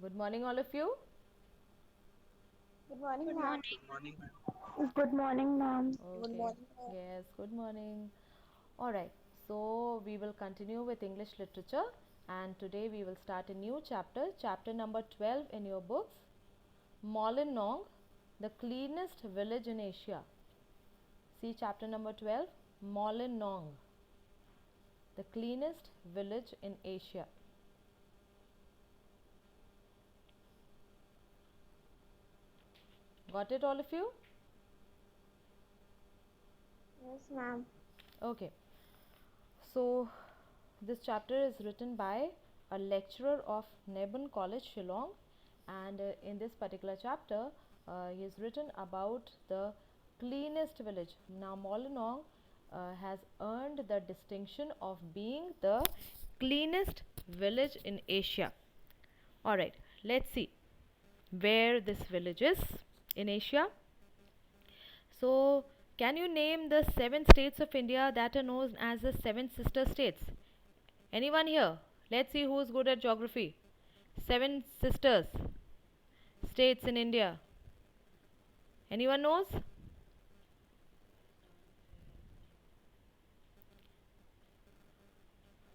Good morning, all of you. Good morning, Good ma'am. morning. Good morning, ma'am. Good morning, ma'am. Good Okay, morning, ma'am. yes, good morning. Alright, so we will continue with English literature, and today we will start a new chapter, chapter number 12 in your books, Molenong, the cleanest village in Asia. See chapter number 12, Molenong, the cleanest village in Asia. Got it, all of you? Yes, ma'am. Okay, so this chapter is written by a lecturer of Nebun College, Shillong, and in this particular chapter, he has written about the cleanest village. Now, Molenong has earned the distinction of being the cleanest village in Asia. Alright, let's see where this village is in Asia. So, can you name the 7 states of India that are known as the 7 sister states? Anyone here? Let's see who's good at geography. 7 sisters states in India. Anyone knows?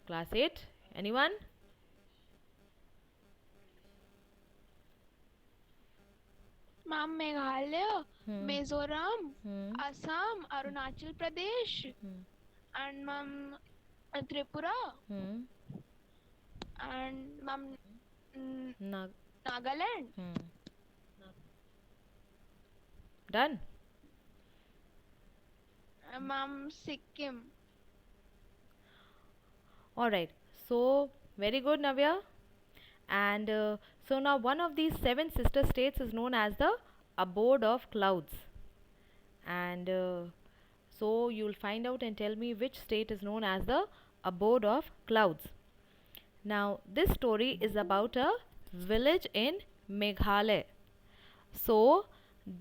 Class 8. Anyone? Ma'am, Meghalaya, Hmm. Mizoram, Hmm. Assam, Arunachal Pradesh, Hmm. and Ma'am Tripura, Hmm. and Ma'am Nag. Nagaland, Hmm. Done. and Ma'am Sikkim. Alright. So, very good, Navya. And so now one of these 7 sister states is known as the abode of clouds. And so you'll find out and tell me which state is known as the abode of clouds. Now, this story is about a village in Meghalaya. So,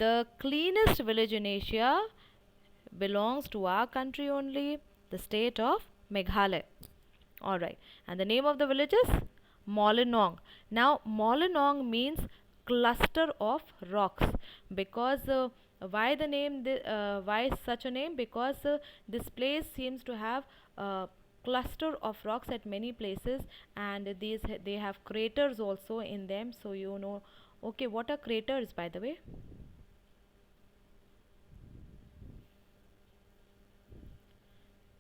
the cleanest village in Asia belongs to our country only, the state of Meghalaya. Alright, and the name of the village is Molenong. Now, Molenong means cluster of rocks because why the name? Why such a name? Because this place seems to have a cluster of rocks at many places, and they have craters also in them. So you know, okay, what are craters, by the way?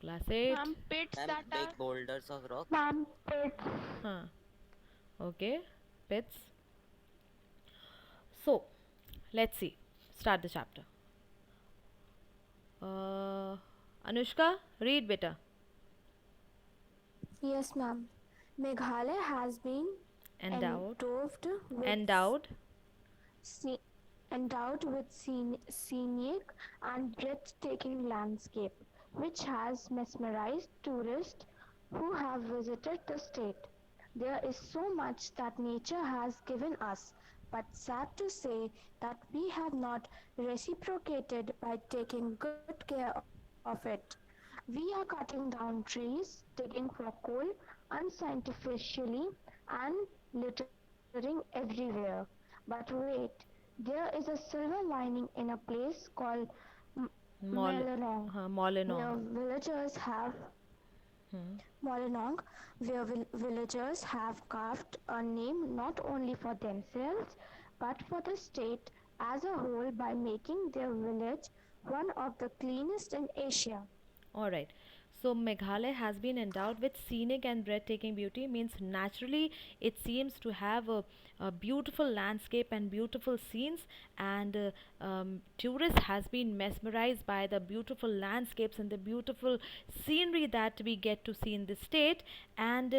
Class 8. Ma'am pits Ma'am, that are big boulders of rock. Ma'am, it's Huh. Okay, pits. So, let's see. Start the chapter. Uh, Anushka, read better. yes, ma'am. Meghalaya has been Endowed. endowed with Endowed. sce- endowed with scenic and breathtaking landscape, which has mesmerized tourists who have visited the state. There is so much that nature has given us, but sad to say that we have not reciprocated by taking good care of it. We are cutting down trees, digging for coal unscientifically, and littering everywhere. But wait, there is a silver lining in a place called M- Mol. Melanong, where Molenong. Hmm. Molenong, where villagers have carved a name not only for themselves but for the state as a whole by making their village one of the cleanest in Asia. Alright. So Meghalaya has been endowed with scenic and breathtaking beauty, means naturally it seems to have a beautiful landscape and beautiful scenes, and tourists has been mesmerized by the beautiful landscapes and the beautiful scenery that we get to see in the state. And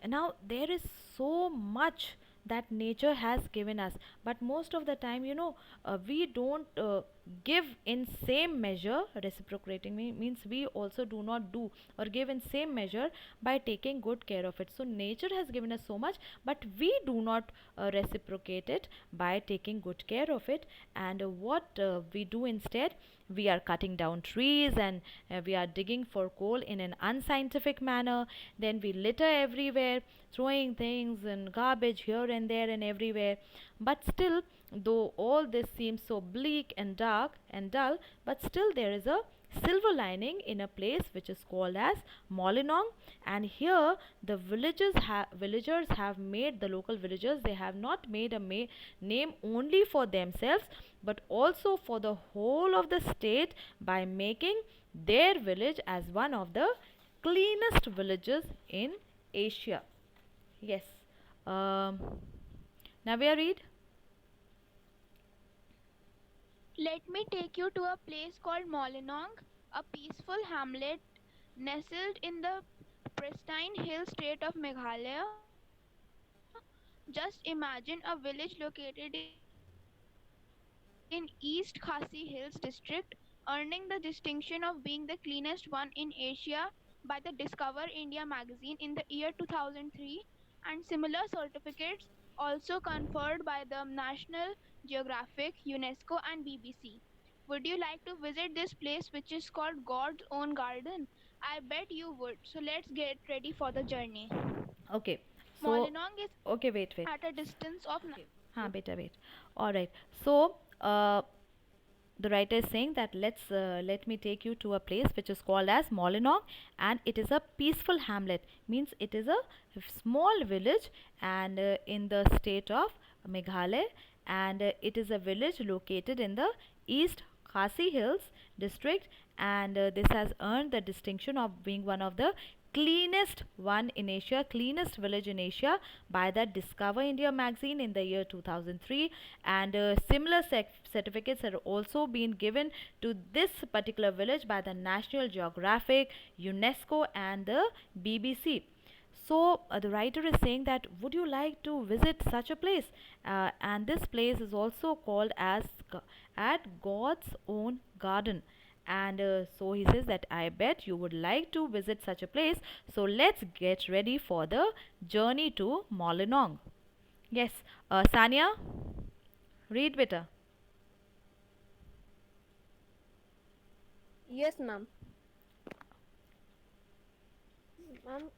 now there is so much that nature has given us, but most of the time, we don't give in same measure. Reciprocating means we also do not do or give in same measure by taking good care of it. So nature has given us so much, but we do not reciprocate it by taking good care of it. And what we do instead, we are cutting down trees, and we are digging for coal in an unscientific manner. Then we litter everywhere, throwing things and garbage here and there and everywhere. But still, though all this seems so bleak and dark and dull, but still there is a silver lining in a place which is called as Molinong. And here the villagers have made, the local villagers, they have not made a name only for themselves, but also for the whole of the state, by making their village as one of the cleanest villages in Asia. Yes. um, Navya, read. Let me take you to a place called Molinong, a peaceful hamlet nestled in the pristine hill state of Meghalaya. Just imagine a village located in East Khasi Hills district, earning the distinction of being the cleanest one in Asia by the Discover India magazine in the year 2003, and similar certificates also conferred by the National Geographic, UNESCO, and BBC. Would you like to visit this place, which is called God's own garden? I bet you would. So let's get ready for the journey. Okay, Molinong so is okay, wait, at wait. a distance of हाँ बेटा wait. All right. So the writer is saying that let me take you to a place which is called as Molinong, and it is a peaceful hamlet. Means it is a small village, and in the state of Meghalaya, and it is a village located in the East Khasi Hills district, and this has earned the distinction of being one of the cleanest one in Asia, cleanest village in Asia, by the Discover India magazine in the year 2003. And similar certificates have also been given to this particular village by the National Geographic, UNESCO, and the BBC. So the writer is saying that would you like to visit such a place? And this place is also called as at God's own garden. And so he says that I bet you would like to visit such a place. So let's get ready for the journey to Molinong. Yes, Sanya, read better. Yes, ma'am. Ma'am,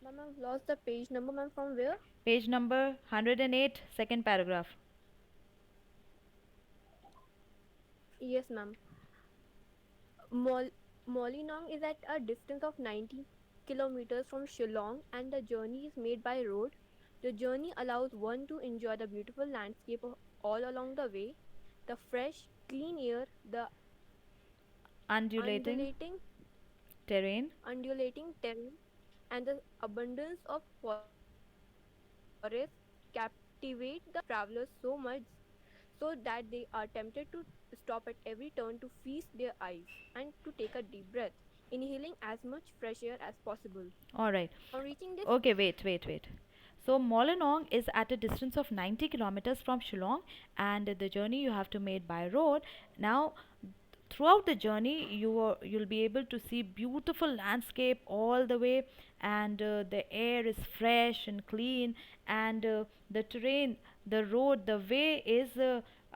ma'am, I've lost the page number, ma'am. From where? Page number 108, second paragraph. Yes, ma'am. Mol- Molinong is at a distance of 90 kilometers from Shillong, and the journey is made by road. The journey allows one to enjoy the beautiful landscape all along the way, the fresh, clean air, the Undulating undulating, terrain. undulating terrain, and the abundance of forest captivate the travelers so much so that they are tempted to stop at every turn to feast their eyes and to take a deep breath, inhaling as much fresh air as possible. All right. On reaching this, Okay, wait. So Molinong is at a distance of 90 kilometers from Shillong, and the journey you have to make by road. Now, throughout the journey, you'll be able to see beautiful landscape all the way, and the air is fresh and clean, and the terrain, the road, the way is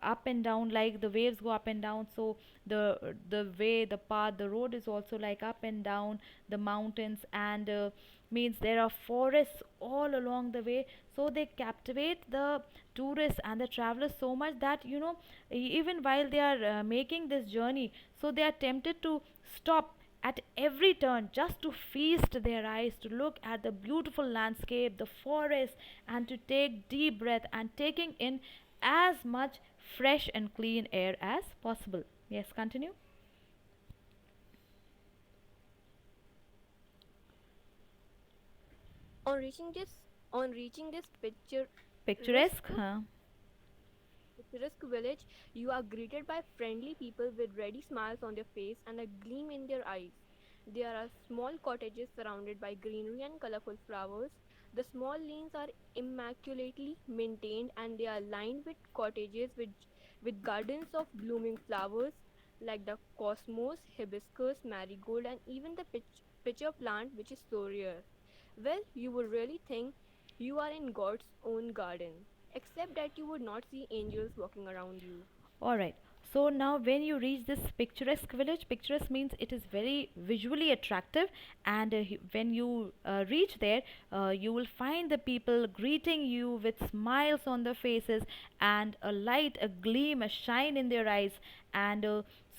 up and down, like the waves go up and down. So the way, the path, the road is also like up and down the mountains, and means there are forests all along the way. So they captivate the tourists and the travelers so much that even while they are making this journey, so they are tempted to stop at every turn just to feast their eyes, to look at the beautiful landscape, the forest, and to take deep breath and taking in as much fresh and clean air as possible. Yes, continue. on reaching this, on reaching this Picturesque, huh? picturesque village, you are greeted by friendly people with ready smiles on their face and a gleam in their eyes. There are small cottages surrounded by greenery and colorful flowers. The small lanes are immaculately maintained and they are lined with cottages with with gardens of blooming flowers like the cosmos, hibiscus, marigold, and even the pitcher plant, which is so rare. Well, you would really think you are in God's own garden, except that you would not see angels walking around you. Alright, so now when you reach this picturesque village, picturesque means it is very visually attractive, and when you reach there, you will find the people greeting you with smiles on their faces and a light, a gleam, a shine in their eyes. And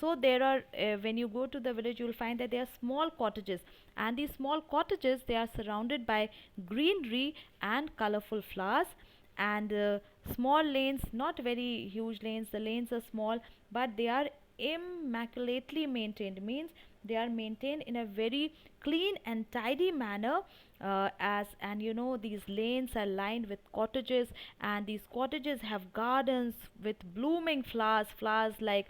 so there are, when you go to the village, you will find that there are small cottages, and these small cottages, they are surrounded by greenery and colorful flowers, and small lanes, not very huge lanes, the lanes are small, but they are immaculately maintained, means they are maintained in a very clean and tidy manner. As and you know, these lanes are lined with cottages, and these cottages have gardens with blooming flowers, flowers like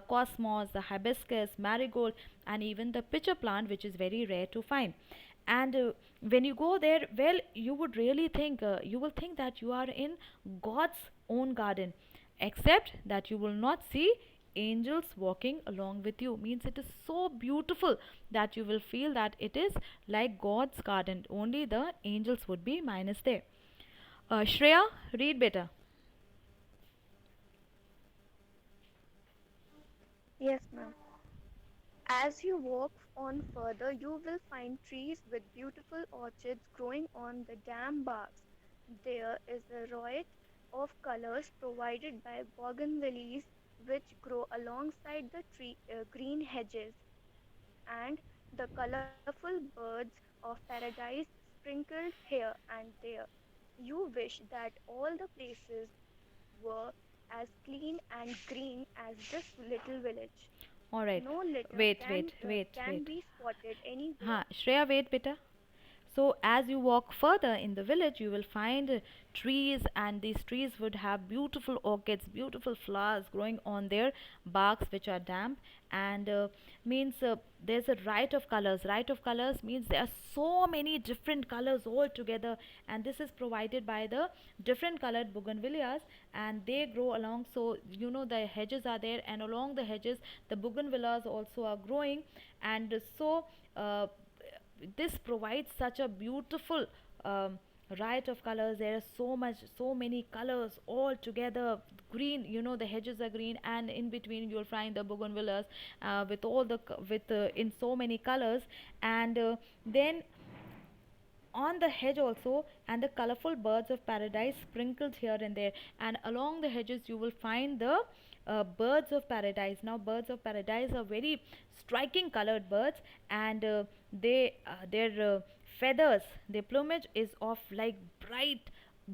cosmos, the hibiscus, marigold, and even the pitcher plant, which is very rare to find. And when you go there, well, you would really think, you will think that you are in God's own garden, except that you will not see angels walking along with you, means it is so beautiful that you will feel that it is like God's garden, only the angels would be minus there. Shreya, read better. Yes, ma'am. As you walk on further, you will find trees with beautiful orchids growing on the dam barks. There is a riot of colors provided by bougainvilleas which grow alongside the green hedges, and the colorful birds of paradise sprinkled here and there. You wish that all the places were as clean and green as this little village. All right, No litter wait, wait, wait, can wait. be spotted anywhere. Ha, Shreya, wait, beta. So, as you walk further in the village, you will find trees, and these trees would have beautiful orchids, beautiful flowers growing on their barks, which are damp. And means there's a riot of colors. Riot of colors means there are so many different colors all together, and this is provided by the different colored bougainvilleas, and they grow along. So, you know, the hedges are there, and along the hedges, the bougainvilleas also are growing, and so. This provides such a beautiful um, riot of colors. There are so many colors all together. Green, you know, the hedges are green, and in between you'll find the bougainvilleas with all the with in so many colors. And then on the hedge also, and the colorful birds of paradise sprinkled here and there, and along the hedges you will find the birds of paradise. Now birds of paradise are very striking colored birds, and their feathers, their plumage is of like bright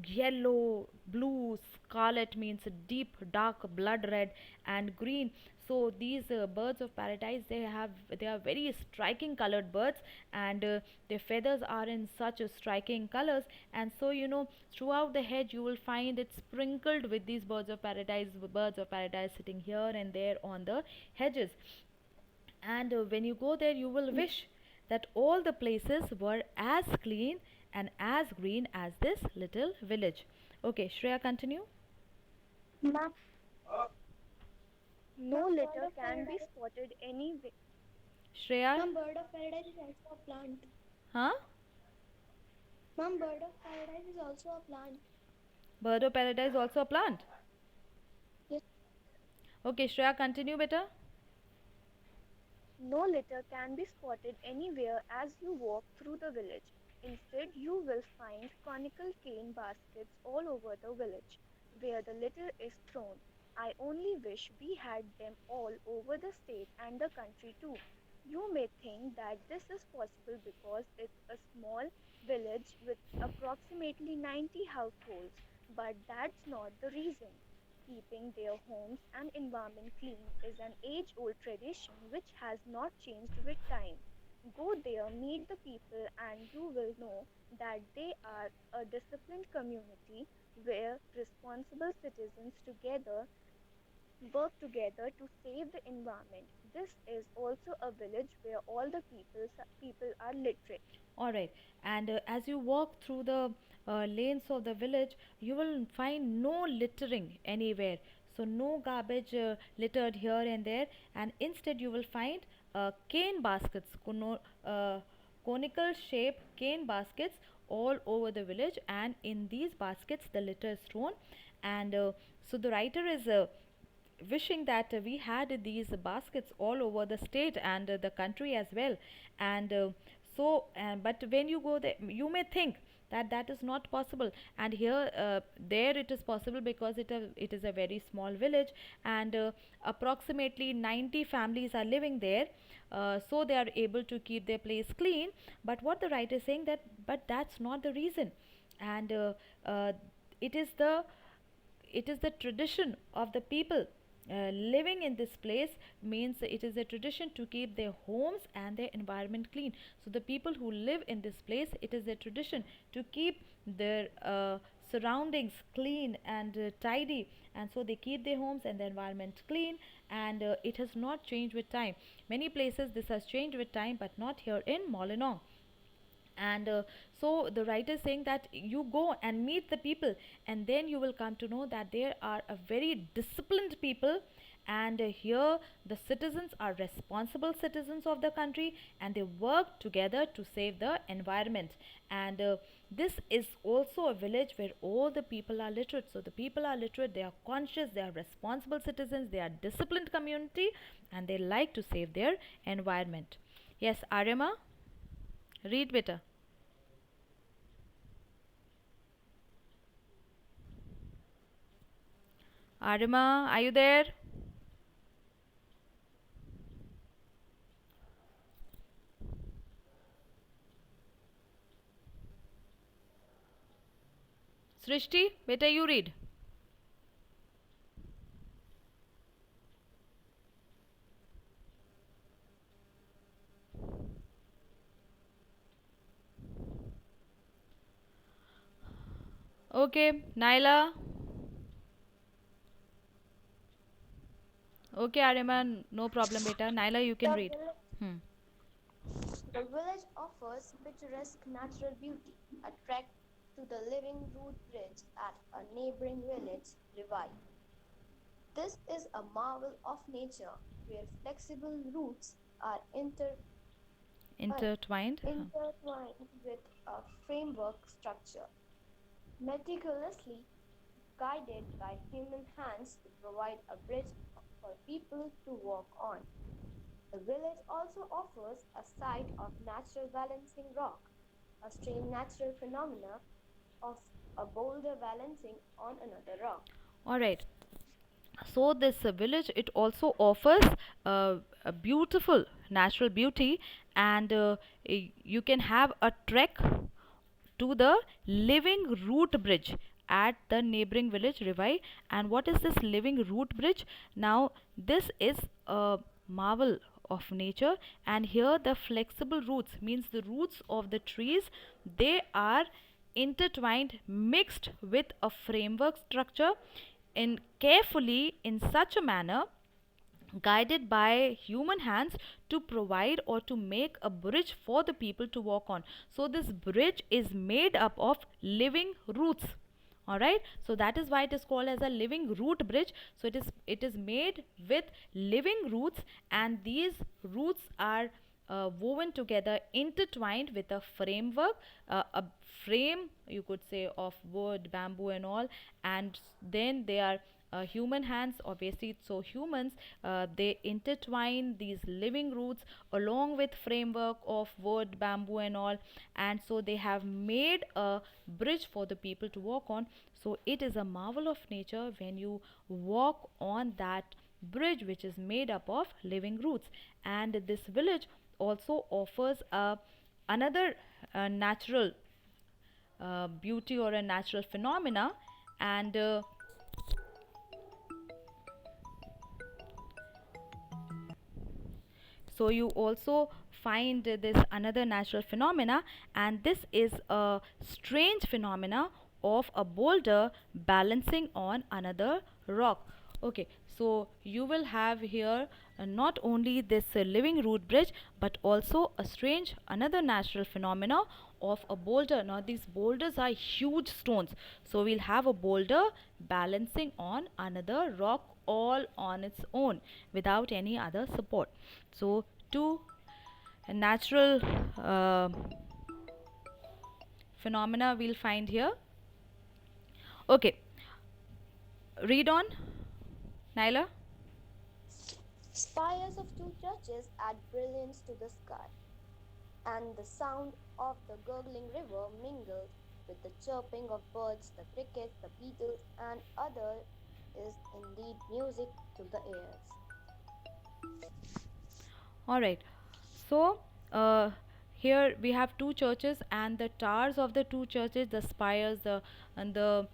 yellow, blue, scarlet, means deep dark blood red, and green. So these birds of paradise, they are very striking colored birds, and their feathers are in such striking colors. And so, you know, throughout the hedge you will find it sprinkled with these birds of paradise sitting here and there on the hedges. And when you go there, you will wish that all the places were as clean and as green as this little village. Okay, Shreya, continue. Ma'am, No litter can be spotted anywhere. Shreya, ma'am, bird of paradise is also a plant. huh? Ma'am, bird of paradise is also a plant. Bird of paradise also a plant. Yes. Okay, Shreya, continue better. No litter can be spotted anywhere as you walk through the village. Instead, you will find conical cane baskets all over the village where the litter is thrown. I only wish we had them all over the state and the country too. You may think that this is possible because it's a small village with approximately 90 households, but that's not the reason. Keeping their homes and environment clean is an age old tradition which has not changed with time. Go there, meet the people, and you will know that they are a disciplined community where responsible citizens together work together to save the environment. This is also a village where all the people are literate. All right, and as you walk through the lanes of the village, you will find no littering anywhere. So no garbage littered here and there, and instead you will find cane baskets, conical shaped cane baskets all over the village, and in these baskets the litter is thrown. And so the writer is wishing that we had these baskets all over the state and the country as well. And but when you go there, you may think that that is not possible, and here there it is possible, because it is a very small village, and approximately 90 families are living there, so they are able to keep their place clean. But what the writer is saying, that but that's not the reason. And uh, it is the it is the tradition of the people living in this place, means it is a tradition to keep their homes and their environment clean. So the people who live in this place, it is a tradition to keep their surroundings clean and tidy, and so they keep their homes and the environment clean. And it has not changed with time. Many places this has changed with time, but not here in Molinong. And so the writer is saying that you go and meet the people, and then you will come to know that there are a very disciplined people. And here the citizens are responsible citizens of the country, and they work together to save the environment. And this is also a village where all the people are literate. So the people are literate, they are conscious, they are responsible citizens, they are disciplined community, and they like to save their environment. Yes, Arima, read better. Arima, are you there? Srishti, better you read. Okay, Naila. Okay, Arima, no problem, beta. Naila, you can The read. village, Hmm. the village offers picturesque natural beauty, a trek to the Living Root Bridge at a neighboring village, Revai. This is a marvel of nature where flexible roots are uh, Intertwined. Huh. intertwined with a framework structure, meticulously guided by human hands to provide a bridge for people to walk on. The village also offers a site of natural balancing rock, a strange natural phenomena of a boulder balancing on another rock. All right. So this village, it also offers a beautiful natural beauty, and you can have a trek to the living root bridge at the neighboring village Rivai. And what is this living root bridge? Now this is a marvel of nature, and here the flexible roots, means the roots of the trees, they are intertwined, mixed with a framework structure, in carefully in such a manner, guided by human hands, to provide or to make a bridge for the people to walk on. So this bridge is made up of living roots. All right, so that is why it is called as a living root bridge. So it is made with living roots, and these roots are woven together, intertwined with a framework, a frame, you could say, of wood, bamboo and all. And then they are human hands, obviously. So humans, they intertwine these living roots along with framework of wood, bamboo and all, and so they have made a bridge for the people to walk on. So it is a marvel of nature when you walk on that bridge, which is made up of living roots. And this village also offers another natural beauty, or a natural phenomena. And so you also find this another natural phenomena, and this is a strange phenomena of a boulder balancing on another rock. Okay, so you will have here not only this living root bridge, but also a strange another natural phenomena of a boulder. Now these boulders are huge stones, so we'll have a boulder balancing on another rock all on its own without any other support. So two natural uh, phenomena we'll find here. Okay, read on, Nyla. Spires of two churches add brilliance to the sky, and the sound of the gurgling river mingled with the chirping of birds, the crickets, the beetles, and other is indeed music to the ears. All right. So here we have two churches, and the towers of the two churches, the spires, and the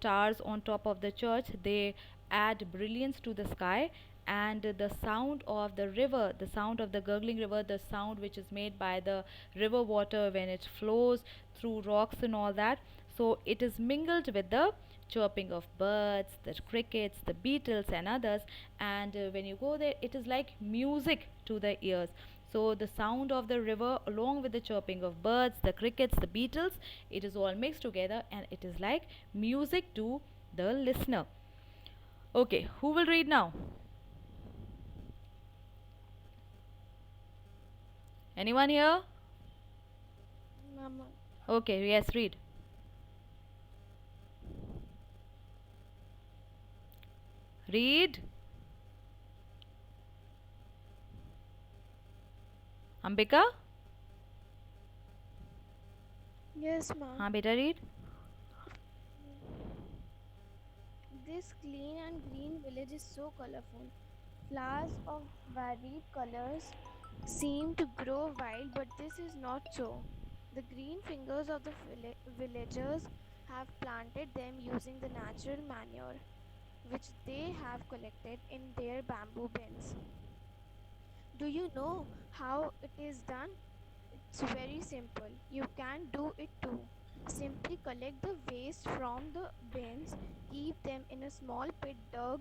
towers on top of the church, they add brilliance to the sky. And the sound of the river, the sound of the gurgling river, the sound which is made by the river water when it flows through rocks and all that. So it is mingled with the chirping of birds, the crickets, the beetles, and others. And when you go there, it is like music to the ears. So the sound of the river, along with the chirping of birds, the crickets, the beetles, it is all mixed together, and it is like music to the listener. Okay, who will read now? Anyone here? Mama. Okay, yes, read. Read. Ambika? Yes, ma'am. हाँ बेटा read. This clean and green village is so colorful. Flowers of varied colors seem to grow wild, but this is not so. The green fingers of the villagers have planted them using the natural manure which they have collected in their bamboo bins. Do you know how it is done? It's very simple. You can do it too. Simply collect the waste from the bins, keep them in a small pit dug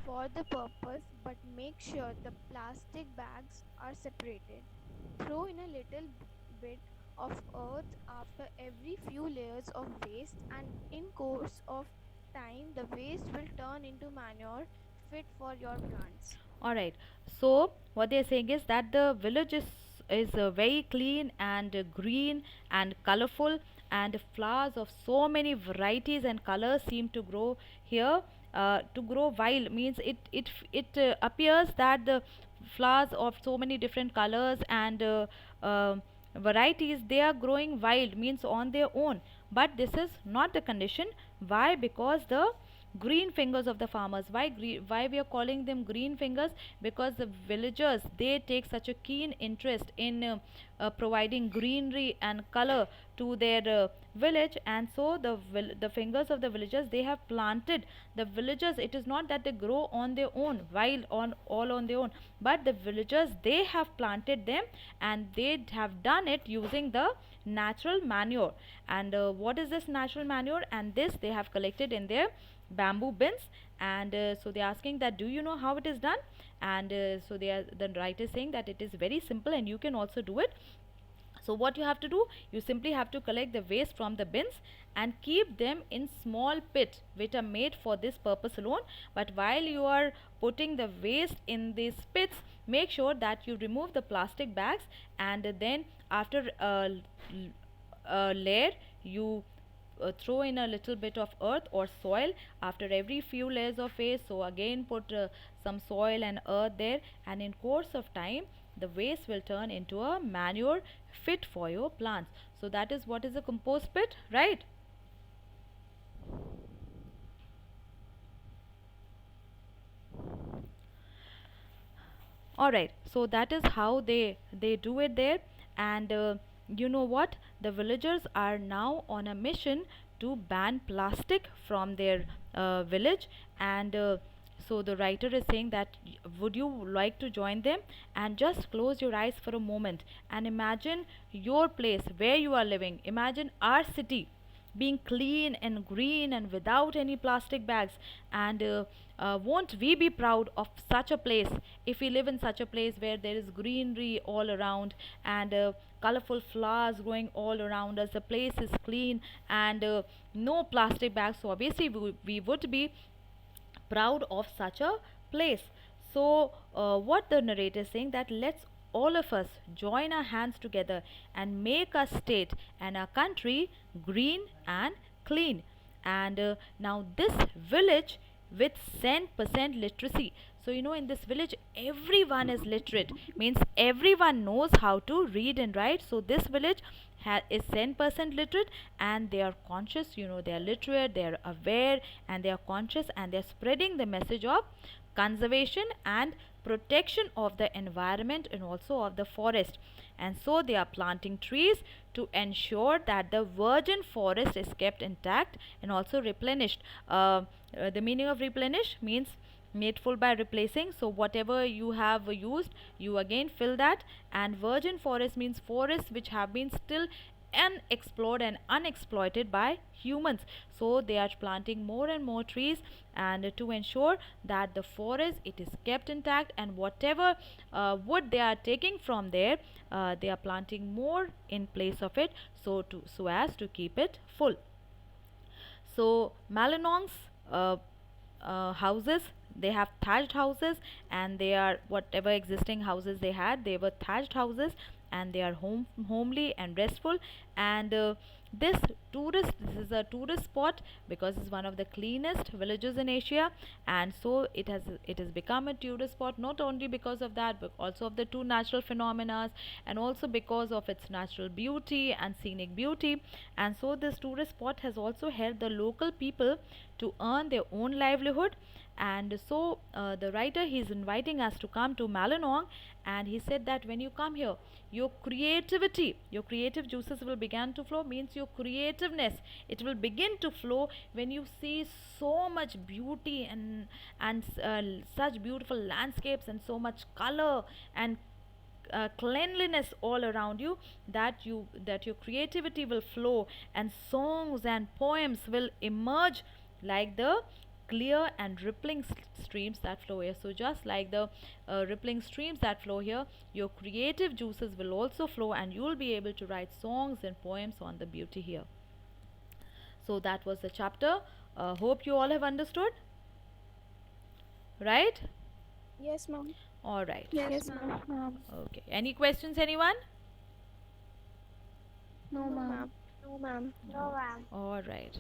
for the purpose, but make sure the plastic bags are separated. Throw in a little bit of earth after every few layers of waste, and in course of time the waste will turn into manure fit for your plants. All right. So what they are saying is that the village is very clean and green and colorful, and flowers of so many varieties and colors seem to grow here. To grow wild means it appears that the flowers of so many different colors and varieties, they are growing wild means on their own. But this is not the condition. Why? Because the green fingers of the farmers. Why we are calling them green fingers? Because the villagers, they take such a keen interest in providing greenery and color to their village, and so the fingers of the villagers, they have planted the villagers. It is not that they grow on their own, wild on all on their own, but the villagers, they have planted them, and they have done it using the natural manure. And what is this natural manure? And this they have collected in their bamboo bins. And so they are asking that, do you know how it is done? And so the writer is saying that it is very simple and you can also do it. So what you have to do, you simply have to collect the waste from the bins and keep them in small pits which are made for this purpose alone. But while you are putting the waste in these pits, make sure that you remove the plastic bags, and then after a layer, you throw in a little bit of earth or soil after every few layers of waste. So again put some soil and earth there, and in course of time the waste will turn into a manure fit for your plants. So that is what is a compost pit, right? All right, so that is how they do it there. And you know what, the villagers are now on a mission to ban plastic from their village. And so the writer is saying that, would you like to join them? And just close your eyes for a moment and imagine your place where you are living. Imagine our city. being clean and green and without any plastic bags. And won't we be proud of such a place if we live in such a place where there is greenery all around and colorful flowers growing all around us, the place is clean and no plastic bags. So obviously we would be proud of such a place. So what the narrator is saying, that let's all of us join our hands together and make our state and our country green and clean. And now this village with 10% literacy, so in this village everyone is literate, means everyone knows how to read and write. So this village is 10% literate, and they are conscious, they are literate, they are aware, and they are conscious, and they are spreading the message of conservation and protection of the environment and also of the forest. And so they are planting trees to ensure that the virgin forest is kept intact and also replenished. The meaning of replenish means made full by replacing. So whatever you have used, you again fill that. And virgin forest means forests which have been still unexplored and unexploited by humans. So they are planting more and more trees, and to ensure that the forest, it is kept intact, and whatever wood they are taking from there, they are planting more in place of it, so as to keep it full. So Malinong's houses, they have thatched houses, and they are, whatever existing houses they had, they were thatched houses, and they are homely and restful. And this is a tourist spot because it's one of the cleanest villages in Asia. And so it has become a tourist spot, not only because of that, but also of the two natural phenomena, and also because of its natural beauty and scenic beauty. And so this tourist spot has also helped the local people to earn their own livelihood. And so the writer, he is inviting us to come to Malinong, and he said that when you come here, your creativity, your creative juices will begin to flow, means your creativeness, it will begin to flow when you see so much beauty and such beautiful landscapes and so much color and cleanliness all around you, that your creativity will flow, and songs and poems will emerge like the clear and rippling streams that flow here. So just like the rippling streams that flow here, your creative juices will also flow, and you will be able to write songs and poems on the beauty here. So that was the chapter. Hope you all have understood, right? Yes, ma'am. All right. Yes, ma'am. Ma'am. Okay, any questions, anyone? No, ma'am. No, ma'am. No, ma'am. All right.